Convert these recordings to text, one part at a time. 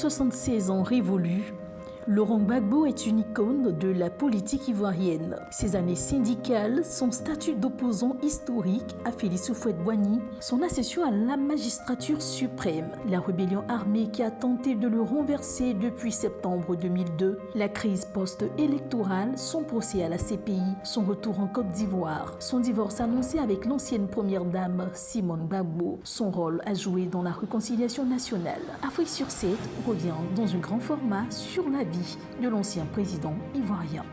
76 ans révolus, Laurent Gbagbo est une icône de la politique ivoirienne. Ses années syndicales, son statut d'opposant historique à Félix Houphouët-Boigny, son accession à la magistrature suprême, la rébellion armée qui a tenté de le renverser depuis septembre 2002, la crise post-électorale, son procès à la CPI, son retour en Côte d'Ivoire, son divorce annoncé avec l'ancienne première dame Simone Gbagbo, son rôle à jouer dans la réconciliation nationale. Afrique sur 7 revient dans un grand format sur la vie de l'ancien président ivoirien.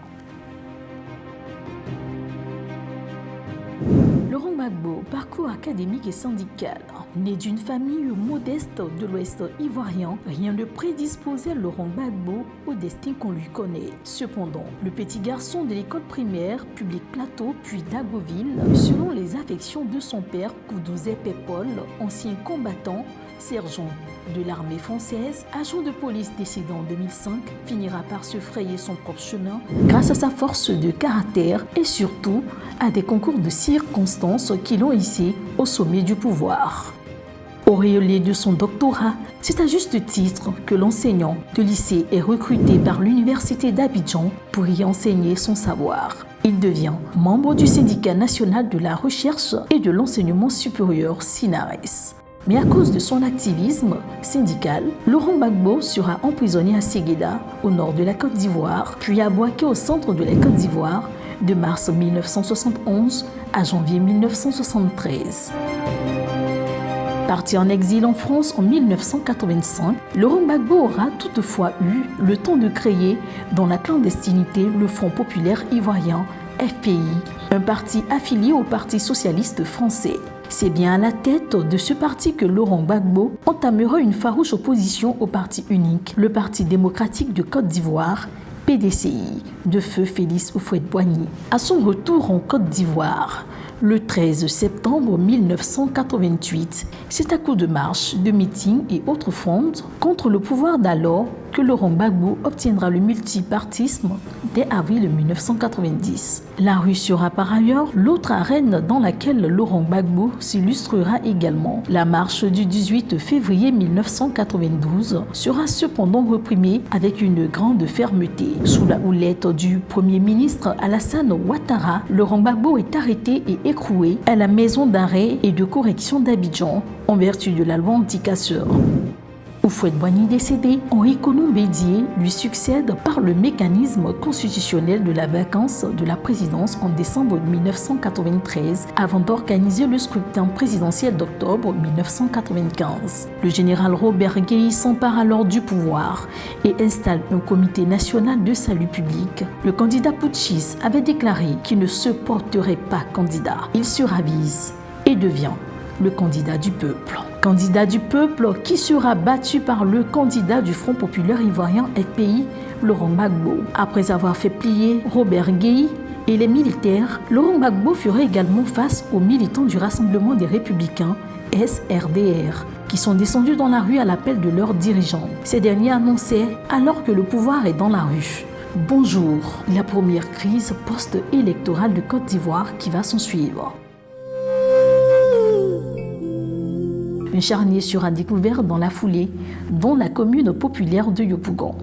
Laurent Gbagbo, parcours académique et syndical. Né d'une famille modeste de l'Ouest ivoirien, rien ne prédisposait Laurent Gbagbo au destin qu'on lui connaît. Cependant, le petit garçon de l'école primaire, publique Plateau, puis d'Agoville, selon les affections de son père, Koudouzé Pépol, ancien combattant, sergent de l'armée française, agent de police décédé en 2005, finira par se frayer son propre chemin grâce à sa force de caractère et surtout à des concours de circonstances qui l'ont hissé au sommet du pouvoir. Auréolé de son doctorat, c'est à juste titre que l'enseignant de lycée est recruté par l'université d'Abidjan pour y enseigner son savoir. Il devient membre du syndicat national de la recherche et de l'enseignement supérieur SINARES. Mais à cause de son activisme syndical, Laurent Gbagbo sera emprisonné à Ségéda, au nord de la Côte d'Ivoire, puis à Bouaké, au centre de la Côte d'Ivoire, de mars 1971 à janvier 1973. Parti en exil en France en 1985, Laurent Gbagbo aura toutefois eu le temps de créer, dans la clandestinité, le Front populaire ivoirien, FPI, un parti affilié au Parti socialiste français. C'est bien à la tête de ce parti que Laurent Gbagbo entamera une farouche opposition au parti unique, le Parti démocratique de Côte d'Ivoire, PDCI, de feu Félix Houphouët-Boigny. À son retour en Côte d'Ivoire, le 13 septembre 1988, c'est à coup de marche, de meetings et autres frondes contre le pouvoir d'alors que Laurent Gbagbo obtiendra le multipartisme dès avril 1990. La rue sera par ailleurs l'autre arène dans laquelle Laurent Gbagbo s'illustrera également. La marche du 18 février 1992 sera cependant reprimée avec une grande fermeté. Sous la houlette du Premier ministre Alassane Ouattara, Laurent Gbagbo est arrêté et écroué à la maison d'arrêt et de correction d'Abidjan en vertu de la loi anti-casseurs. Houphouët-Boigny décédé, Henri Konou-Bédié lui succède par le mécanisme constitutionnel de la vacance de la présidence en décembre 1993 avant d'organiser le scrutin présidentiel d'octobre 1995. Le général Robert Guéhi s'empare alors du pouvoir et installe un comité national de salut public. Le candidat putschiste avait déclaré qu'il ne se porterait pas candidat. Il se ravise et devient le candidat du peuple. Candidat du peuple qui sera battu par le candidat du Front populaire ivoirien FPI, Laurent Gbagbo. Après avoir fait plier Robert Guéhi et les militaires, Laurent Gbagbo fera également face aux militants du Rassemblement des Républicains, SRDR, qui sont descendus dans la rue à l'appel de leurs dirigeants. Ces derniers annonçaient, alors que le pouvoir est dans la rue, bonjour, la première crise post-électorale de Côte d'Ivoire qui va s'en suivre. Un charnier sera découvert dans la foulée, dans la commune populaire de Yopougon.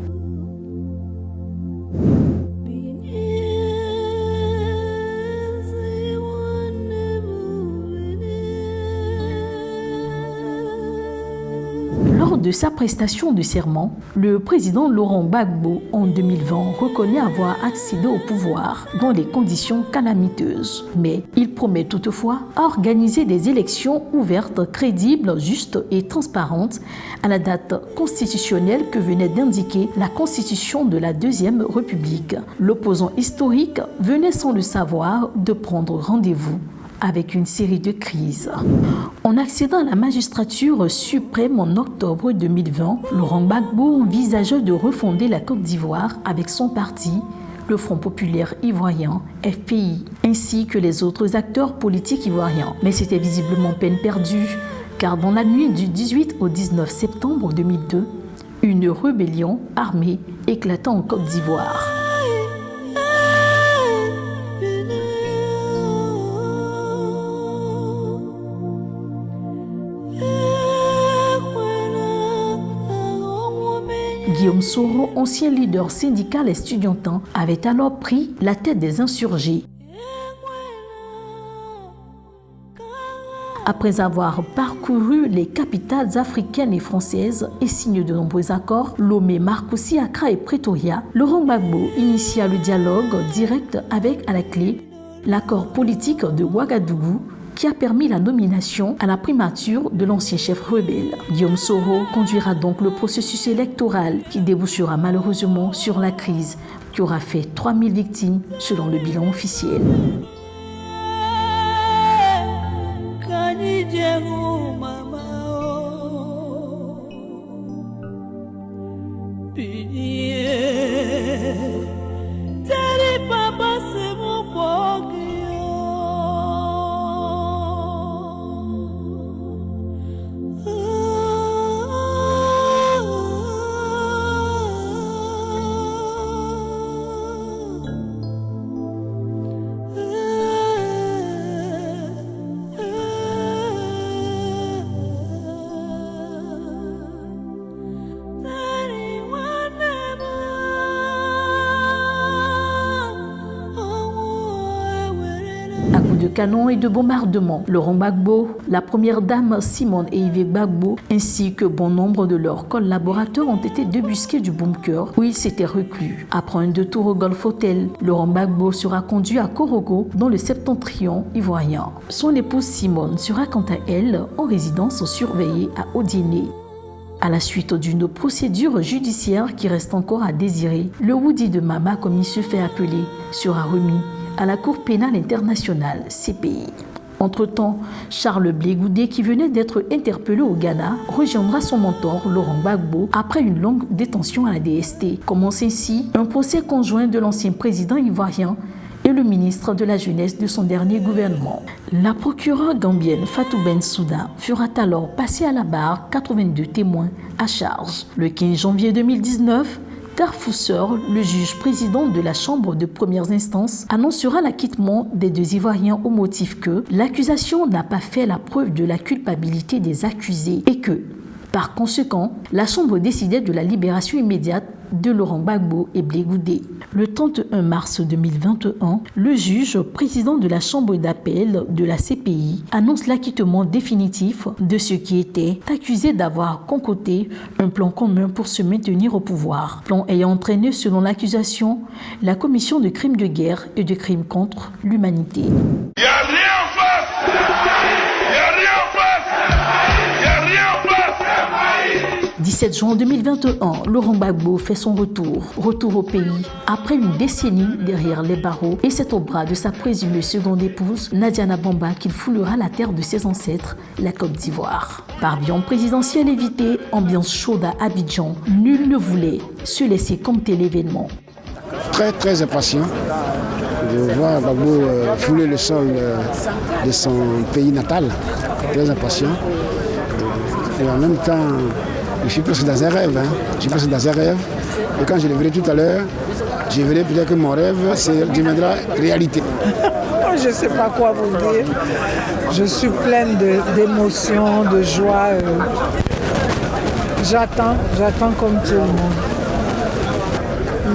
Lors de sa prestation de serment, le président Laurent Gbagbo, en 2020, reconnaît avoir accédé au pouvoir dans des conditions calamiteuses. Mais il promet toutefois organiser des élections ouvertes, crédibles, justes et transparentes à la date constitutionnelle que venait d'indiquer la Constitution de la Deuxième République. L'opposant historique venait sans le savoir de prendre rendez-vous avec une série de crises. En accédant à la magistrature suprême en octobre 2020, Laurent Gbagbo envisageait de refonder la Côte d'Ivoire avec son parti, le Front populaire ivoirien, FPI, ainsi que les autres acteurs politiques ivoiriens. Mais c'était visiblement peine perdue, car dans la nuit du 18 au 19 septembre 2002, une rébellion armée éclata en Côte d'Ivoire. Guillaume Soro, ancien leader syndical et estudiantin, avait alors pris la tête des insurgés. Après avoir parcouru les capitales africaines et françaises et signé de nombreux accords, Lomé, Marcoussis, Accra et Pretoria, Laurent Gbagbo initia le dialogue direct avec, à la clé, l'accord politique de Ouagadougou qui a permis la nomination à la primature de l'ancien chef rebelle. Guillaume Soro conduira donc le processus électoral qui débouchera malheureusement sur la crise qui aura fait 3000 victimes selon le bilan officiel. À coups de canon et de bombardements, Laurent Gbagbo, la première dame Simone et Yves Gbagbo, ainsi que bon nombre de leurs collaborateurs ont été débusqués du bunker où ils s'étaient reclus. Après un détour au Golf Hotel, Laurent Gbagbo sera conduit à Korogo, dans le septentrion ivoirien. Son épouse Simone sera quant à elle en résidence surveillée à Odiéné. À la suite d'une procédure judiciaire qui reste encore à désirer, le Woody de Mama, comme il se fait appeler, sera remis à la Cour pénale internationale, CPI. Entre-temps, Charles Blé Goudé, qui venait d'être interpellé au Ghana, rejoindra son mentor Laurent Gbagbo après une longue détention à la DST. Commence ainsi un procès conjoint de l'ancien président ivoirien et le ministre de la Jeunesse de son dernier gouvernement. La procureure gambienne Fatou Bensouda fera alors passer à la barre 82 témoins à charge. Le 15 janvier 2019, Darfouseur, le juge président de la Chambre de premières instances, annoncera l'acquittement des deux Ivoiriens au motif que l'accusation n'a pas fait la preuve de la culpabilité des accusés et que, par conséquent, la Chambre décidait de la libération immédiate de Laurent Gbagbo et Blé Goudé. Le 31 mars 2021, le juge président de la Chambre d'appel de la CPI annonce l'acquittement définitif de ceux qui étaient accusés d'avoir concocté un plan commun pour se maintenir au pouvoir. Plan ayant entraîné, selon l'accusation, la commission de crimes de guerre et de crimes contre l'humanité. 17 juin 2021, Laurent Gbagbo fait son retour au pays après une décennie derrière les barreaux, et c'est au bras de sa présumée seconde épouse, Nadiana Bamba, qu'il foulera la terre de ses ancêtres, la Côte d'Ivoire. Pavillon présidentiel évité, ambiance chaude à Abidjan, nul ne voulait se laisser compter l'événement. Très impatient de voir Gbagbo fouler le sol de son pays natal, très impatient, et en même temps je suis presque dans un rêve. Et quand je le verrai tout à l'heure, je verrai peut-être que mon rêve deviendra réalité. Je ne sais pas quoi vous dire. Je suis pleine d'émotions, de joie. J'attends comme tout le monde.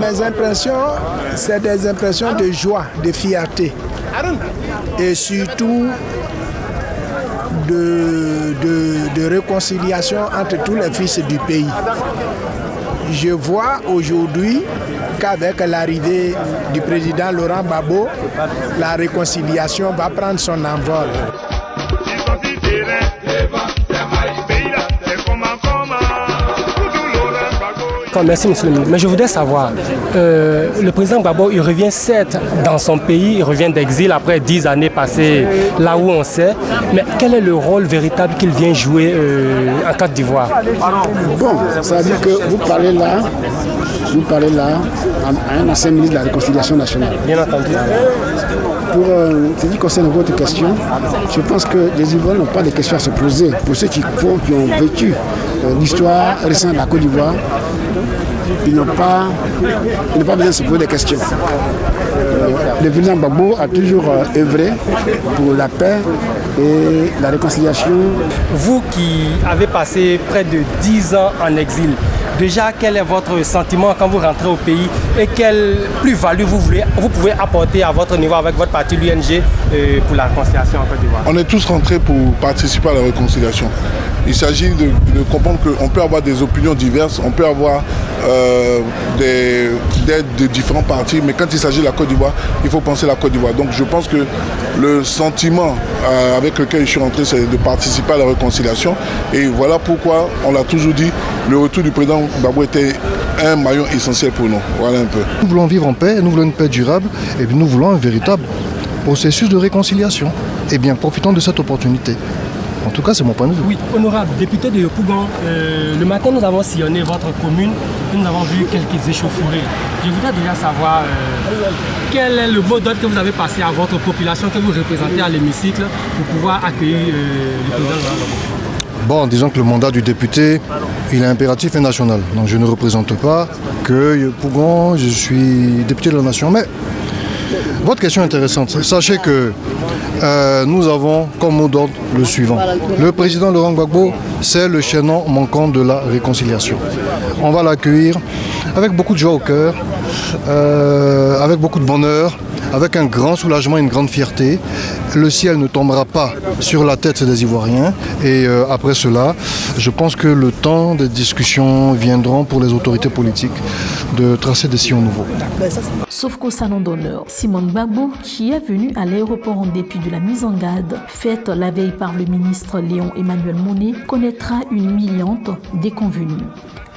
Mes impressions, c'est des impressions de joie, de fierté. Et surtout de réconciliation entre tous les fils du pays. Je vois aujourd'hui qu'avec l'arrivée du président Laurent Gbagbo, la réconciliation va prendre son envol. Merci, monsieur le ministre. Mais je voudrais savoir, le président Gbagbo, il revient certes dans son pays, il revient d'exil après 10 années passées là où on sait, mais quel est le rôle véritable qu'il vient jouer en Côte d'Ivoire? Bon, ça veut dire que vous parlez là à un ancien ministre de la Réconciliation nationale. Bien entendu. Pour ce qui concerne votre question, je pense que les Ivoiriens n'ont pas de questions à se poser. Pour ceux qui ont vécu l'histoire récente de la Côte d'Ivoire, ils n'ont pas besoin de se poser des questions. Le président Gbagbo a toujours œuvré pour la paix et la réconciliation. Vous qui avez passé près de 10 ans en exil, Déjà, quel est votre sentiment quand vous rentrez au pays et quelle plus-value vous pouvez apporter à votre niveau avec votre parti, l'UNG, pour la réconciliation en Côte d'Ivoire? On est tous rentrés pour participer à la réconciliation. Il s'agit de comprendre qu'on peut avoir des opinions diverses, on peut avoir des aides de différents partis, mais quand il s'agit de la Côte d'Ivoire, il faut penser à la Côte d'Ivoire. Donc je pense que le sentiment avec lequel je suis rentré, c'est de participer à la réconciliation. Et voilà pourquoi, on l'a toujours dit, le retour du président Gbagbo était un maillon essentiel pour nous. Voilà un peu. Nous voulons vivre en paix, nous voulons une paix durable, et puis nous voulons un véritable processus de réconciliation. Eh bien, profitons de cette opportunité. En tout cas, c'est mon point de vue. Oui, honorable député de Yopougon, le matin, nous avons sillonné votre commune et nous avons vu quelques échauffourées. Je voudrais déjà savoir quel est le mot d'ordre que vous avez passé à votre population que vous représentez à l'hémicycle pour pouvoir accueillir le président Laurent Gbagbo. Bon, disons que le mandat du député, il est impératif et national. Donc je ne représente pas que Yopougon, je suis député de la nation. Mais votre question est intéressante. Sachez que nous avons comme mot d'ordre le suivant. Le président Laurent Gbagbo, c'est le chaînon manquant de la réconciliation. On va l'accueillir avec beaucoup de joie au cœur, avec beaucoup de bonheur, avec un grand soulagement et une grande fierté. Le ciel ne tombera pas sur la tête des Ivoiriens. Et après cela, je pense que le temps des discussions viendront pour les autorités politiques de tracer des sillons nouveaux. Sauf qu'au salon d'honneur, Simone Gbagbo, qui est venu à l'aéroport en dépit de la mise en garde faite la veille par le ministre Léon Emmanuel Monnet, connaîtra une humiliante déconvenue.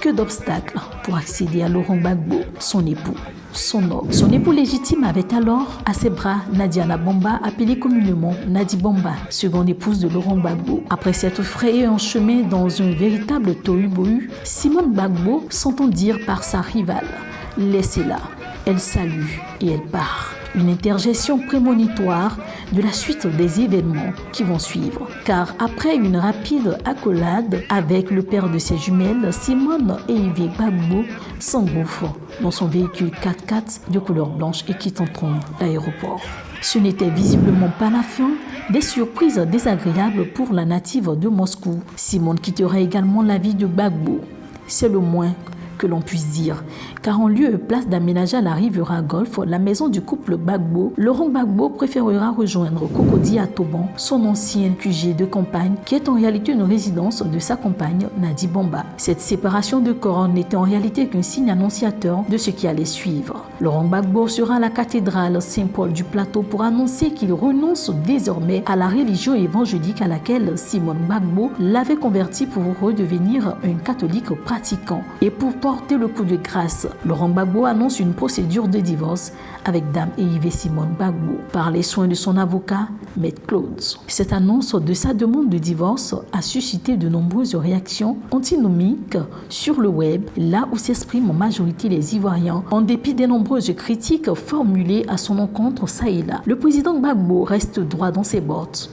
Que d'obstacles pour accéder à Laurent Gbagbo, son époux. Son homme. Son époux légitime avait alors à ses bras Nadiana Bomba, appelée communément Nadi Bomba, seconde épouse de Laurent Gbagbo. Après s'être frayée en chemin dans un véritable tohu-bohu, Simone Gbagbo s'entend dire par sa rivale « Laissez-la ». Elle salue et elle part. Une intergestion prémonitoire de la suite des événements qui vont suivre. Car après une rapide accolade avec le père de ses jumelles, Simone et Yves Gbagbo s'engouffrent dans son véhicule 4x4 de couleur blanche et quittent en trombe l'aéroport. Ce n'était visiblement pas la fin des surprises désagréables pour la native de Moscou. Simone quitterait également la vie de Gbagbo. C'est le moins que l'on puisse dire, car en lieu et place d'aménager à la Riviera Golf la maison du couple Gbagbo, Laurent Gbagbo préférera rejoindre Cocody à Toban, son ancien QG de campagne, qui est en réalité une résidence de sa compagne Nadi Bomba. Cette séparation de corps n'était en réalité qu'un signe annonciateur de ce qui allait suivre. Laurent Gbagbo sera à la cathédrale Saint-Paul du Plateau pour annoncer qu'il renonce désormais à la religion évangélique à laquelle Simone Gbagbo l'avait converti pour redevenir un catholique pratiquant. Et pour porter le coup de grâce, Laurent Gbagbo annonce une procédure de divorce avec Dame et Yves Simone Gbagbo par les soins de son avocat, Maître Claude. Cette annonce de sa demande de divorce a suscité de nombreuses réactions antinomiques sur le web, là où s'expriment en majorité les Ivoiriens, en dépit des nombreuses critiques formulées à son encontre ça et là. Le président Gbagbo reste droit dans ses bottes.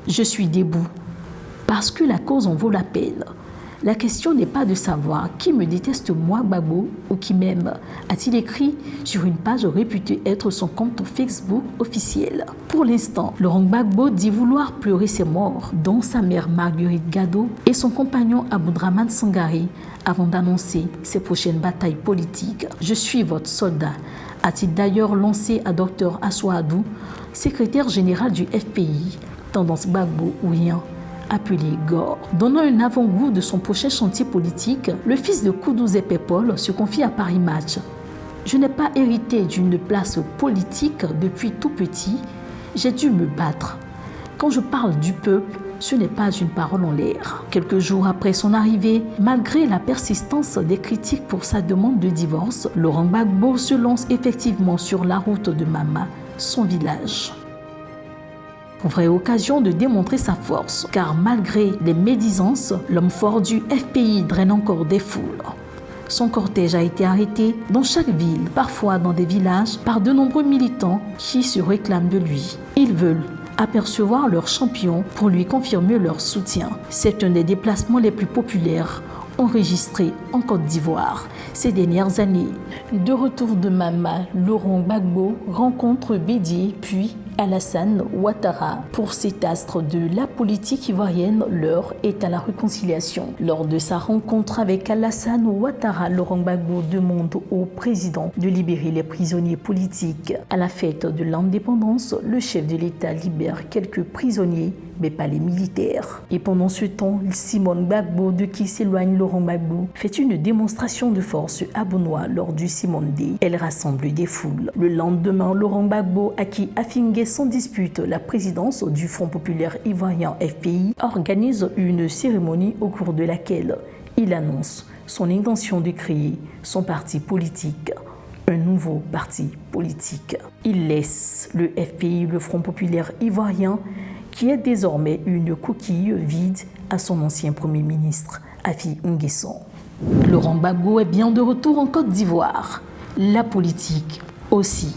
Je suis debout parce que la cause en vaut la peine. La question n'est pas de savoir qui me déteste moi, Gbagbo, ou qui m'aime, a-t-il écrit sur une page réputée être son compte Facebook officiel. Pour l'instant, Laurent Gbagbo dit vouloir pleurer ses morts, dont sa mère Marguerite Gado et son compagnon Aboudraman Sangaré, avant d'annoncer ses prochaines batailles politiques. Je suis votre soldat, a-t-il d'ailleurs lancé à Dr Assoadou, secrétaire général du FPI, tendance Gbagbo ou rien, appelé Gore. Donnant un avant-goût de son prochain chantier politique, le fils de Koudouzé Pepol se confie à Paris Match. Je n'ai pas hérité d'une place politique depuis tout petit, j'ai dû me battre. Quand je parle du peuple, ce n'est pas une parole en l'air. Quelques jours après son arrivée, malgré la persistance des critiques pour sa demande de divorce, Laurent Gbagbo se lance effectivement sur la route de Mama, son village. Vraie occasion de démontrer sa force, car malgré les médisances, l'homme fort du FPI draine encore des foules. Son cortège a été arrêté dans chaque ville, parfois dans des villages, par de nombreux militants qui se réclament de lui. Ils veulent apercevoir leur champion pour lui confirmer leur soutien. C'est un des déplacements les plus populaires enregistrés en Côte d'Ivoire ces dernières années. De retour de Mama, Laurent Gbagbo rencontre Bédié puis Alassane Ouattara. Pour cet astre de la politique ivoirienne, l'heure est à la réconciliation. Lors de sa rencontre avec Alassane Ouattara, Laurent Gbagbo demande au président de libérer les prisonniers politiques. À la fête de l'indépendance, le chef de l'État libère quelques prisonniers, mais pas les militaires. Et pendant ce temps, Simone Gbagbo, de qui s'éloigne Laurent Gbagbo, fait une démonstration de force à Benoît lors du Simone Day. Elle rassemble des foules. Le lendemain, Laurent Gbagbo, à qui Afingé sans dispute la présidence du Front populaire ivoirien FPI, organise une cérémonie au cours de laquelle il annonce son intention de créer son parti politique, un nouveau parti politique. Il laisse le FPI, le Front populaire ivoirien, qui est désormais une coquille vide, à son ancien Premier ministre, Afi Nguesson. Laurent Gbagbo est bien de retour en Côte d'Ivoire. La politique aussi.